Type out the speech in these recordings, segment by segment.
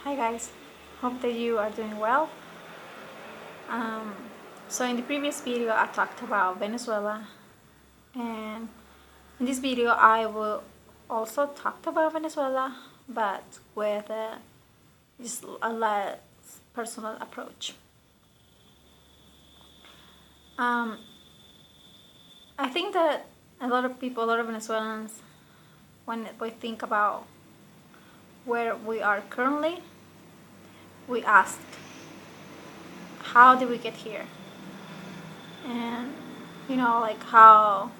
Hi guys, hope that you are doing well. Um, so in the previous video I talked about Venezuela, and in this video I will also talk about Venezuela but with just a less personal approach. Um, I think that a lot of people, a lot of Venezuelans, when we think about where we are currently, we ask, how did we get here? And like how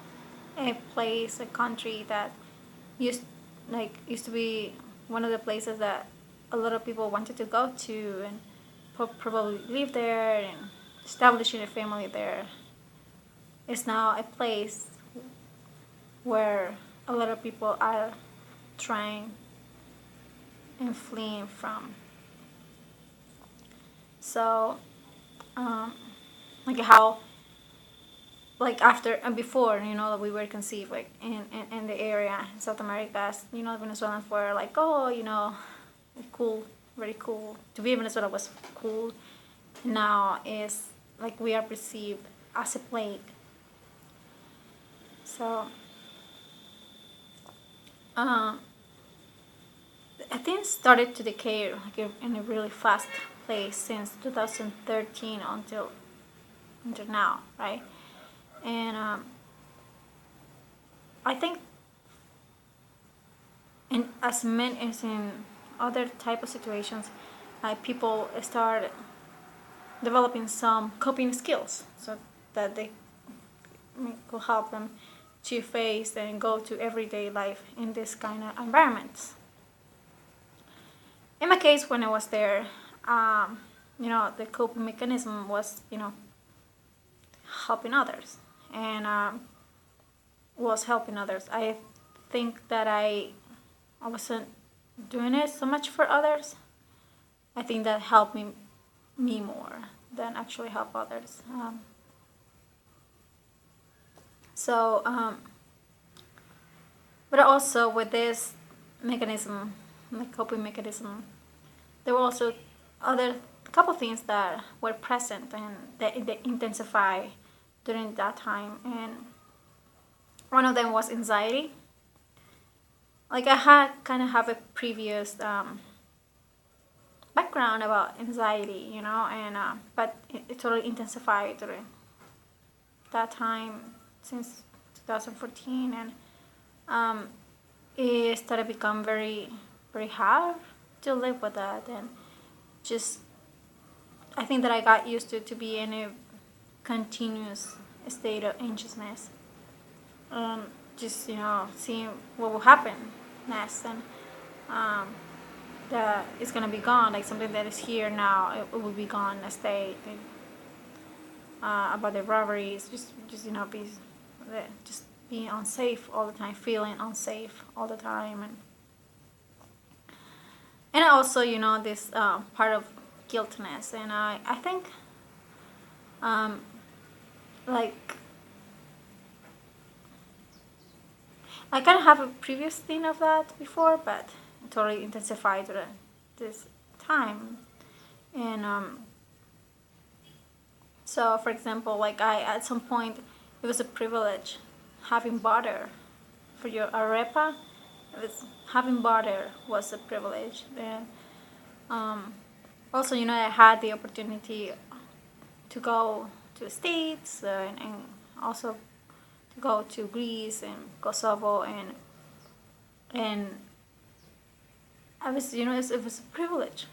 a place, a country that used used to be one of the places that a lot of people wanted to go to and probably live there and establishing a family there, is now a place where a lot of people are trying and fleeing from. So, like how, like after and before, that we were conceived, like in the area in South America, Venezuelans were like, oh, cool, very cool. To be in Venezuela was cool. Now is like we are perceived as a plague. So, I think it started to decay like in a really fast pace since 2013 until now, right? And I think, and as men as in other type of situations, people start developing some coping skills so that they could help them to face and go to everyday life in this kind of environments. In my case, when I was there, the coping mechanism was, helping others, and was helping others. I think that I wasn't doing it so much for others. I think that helped me more than actually help others. But also with this mechanism, the coping mechanism, there were also other couple things that were present and they intensify during that time, and one of them was anxiety. Like I had kind of have a previous background about anxiety, and but it totally intensified during that time since 2014, and it started to become very, very hard to live with that, and just I think that I got used to be in a continuous state of anxiousness. Just seeing what will happen next, and that it's gonna be gone. Like something that is here now, it will be gone next day. About the robberies, just just being unsafe all the time, feeling unsafe all the time, and also this part of guiltiness, and I think like I kind of have a previous thing of that before, but it totally intensified during this time, and so for example, like I at some point it was a privilege having butter for your arepa. Having butter was a privilege, and also I had the opportunity to go to the States, and also to go to Greece and Kosovo, and I was it was a privilege,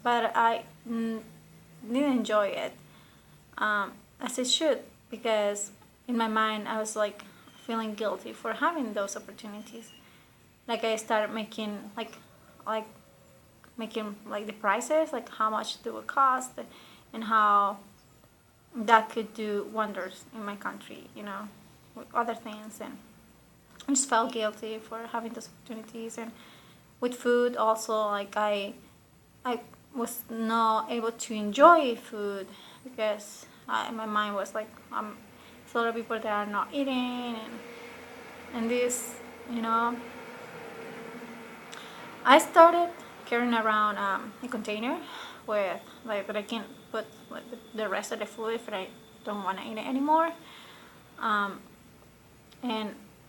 but I didn't enjoy it as it should, because in my mind I was like feeling guilty for having those opportunities. Like I started making like making like the prices, like how much they would cost, and how that could do wonders in my country, with other things, and I just felt guilty for having those opportunities. And with food also, like I was not able to enjoy food because my mind was like, there's a lot of people that are not eating, and this, I started carrying around a container with like that I can put like the rest of the food if I don't want to eat it anymore. And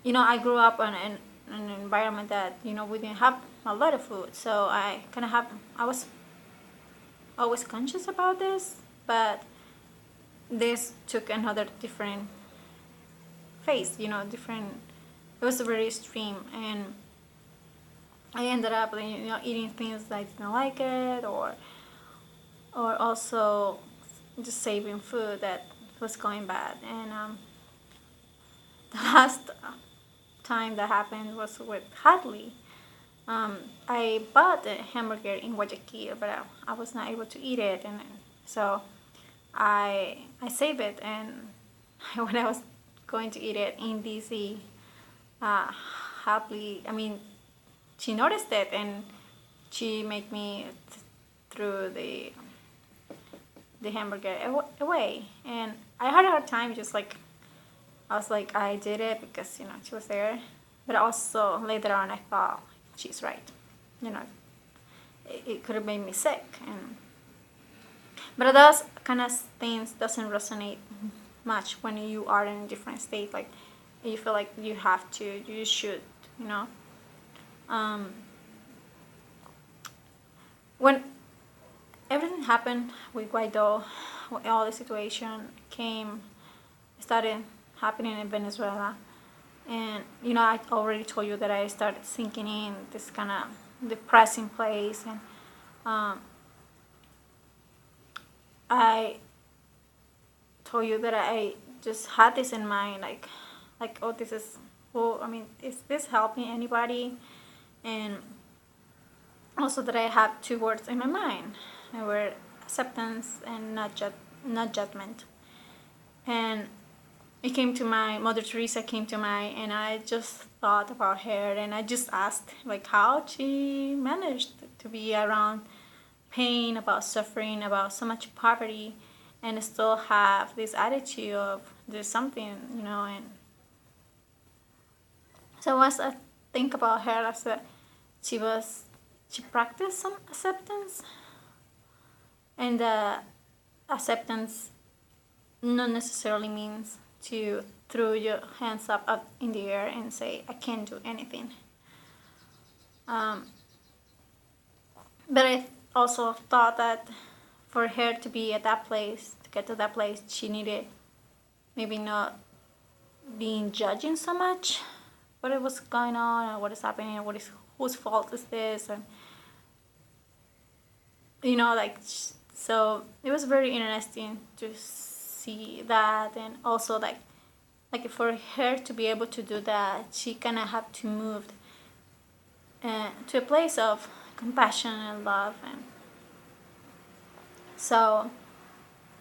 I grew up in an environment that we didn't have a lot of food, so I was always conscious about this, but this took another different phase, different. It was very extreme, and I ended up, eating things that I didn't like it, or also just saving food that was going bad. And the last time that happened was with Hadley. I bought a hamburger in Guayaquil, but I was not able to eat it, and so I saved it. And when I was going to eat it in DC, Hadley, she noticed it, and she made me throw the hamburger away. And I had a hard time, just like I was like, I did it because she was there, but also later on I thought she's right. It could have made me sick, but those kind of things doesn't resonate much when you are in a different state. Like you feel like you should. When everything happened with Guaido, when all the situation started happening in Venezuela, and I already told you that I started sinking in this kind of depressing place, and I told you that I just had this in mind, like oh, this is, well, is this helping anybody? And also that I have two words in my mind. They were acceptance and not judgment. And it came to my Mother Teresa came to mind, and I just thought about her, and I just asked like how she managed to be around pain, about suffering, about so much poverty, and still have this attitude of there's something, and so as I think about her, I said she practiced some acceptance, and acceptance not necessarily means to throw your hands up in the air and say I can't do anything. But I also thought that for her to be at that place, to get to that place, she needed maybe not being judging so much what was going on and what is happening and whose fault is this, and so it was very interesting to see that. And also like for her to be able to do that, she kind of had to move to a place of compassion and love. And so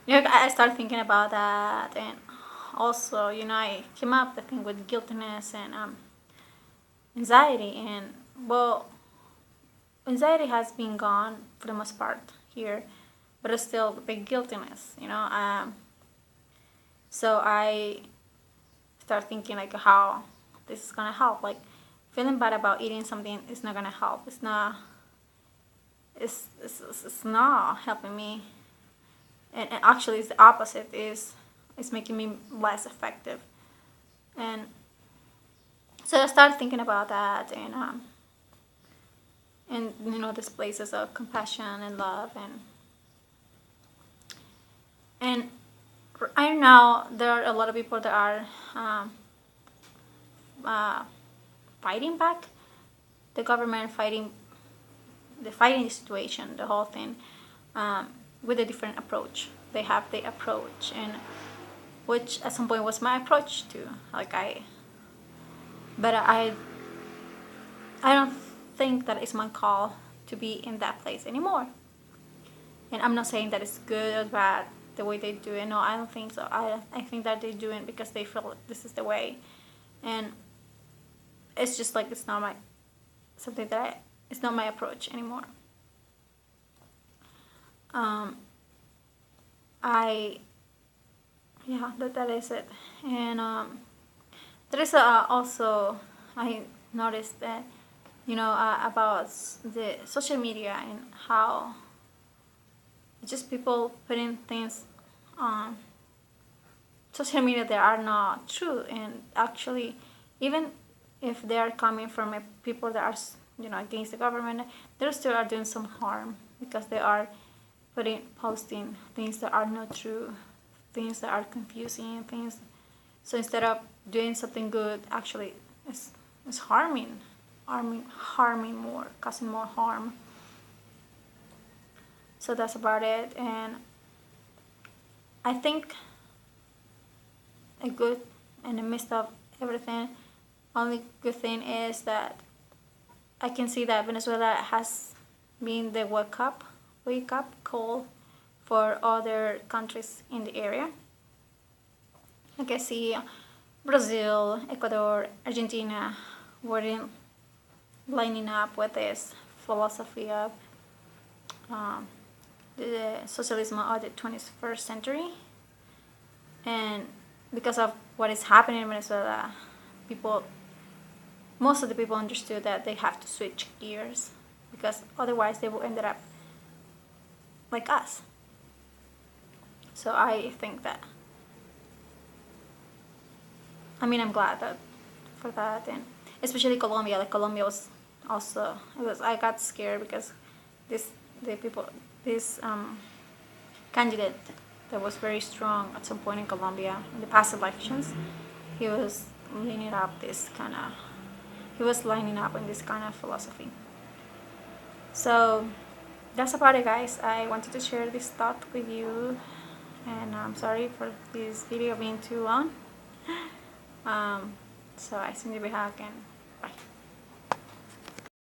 I started thinking about that. And also I came up, I think, with guiltiness and anxiety. And well, anxiety has been gone for the most part here, but it's still the guiltiness, so I start thinking like how this is gonna help. Like feeling bad about eating something is not gonna help. It's not helping me, and actually it's the opposite. It's making me less effective. And so I started thinking about that, and these places of compassion and love, and I know there are a lot of people that are fighting back, the government fighting the situation, the whole thing, with a different approach. They have the approach, and which at some point was my approach too. But I don't think that it's my call to be in that place anymore. And I'm not saying that it's good or bad the way they do it. No, I don't think so. I think that they do it because they feel this is the way, and it's just like it's not my approach anymore. That is it. And there is also, I noticed that about the social media and how just people putting things on social media that are not true, and actually, even if they are coming from people that are against the government, they still are doing some harm because they are posting things that are not true, things that are confusing things. So instead of doing something good, actually it's harming more, causing more harm. So that's about it. And I think a good, in the midst of everything, only good thing is that I can see that Venezuela has been the wake up call for other countries in the area. Like I see Brazil, Ecuador, Argentina were lining up with this philosophy of the socialism of the 21st century. And because of what is happening in Venezuela, most of the people understood that they have to switch gears, because otherwise they will end up like us. So I think that, I'm glad that for that. And especially Colombia. Like Colombia was also, I got scared because this candidate that was very strong at some point in Colombia in the past elections, he was lining up in this kind of philosophy. So that's about it, guys. I wanted to share this thought with you, and I'm sorry for this video being too long. So I send you back, and bye.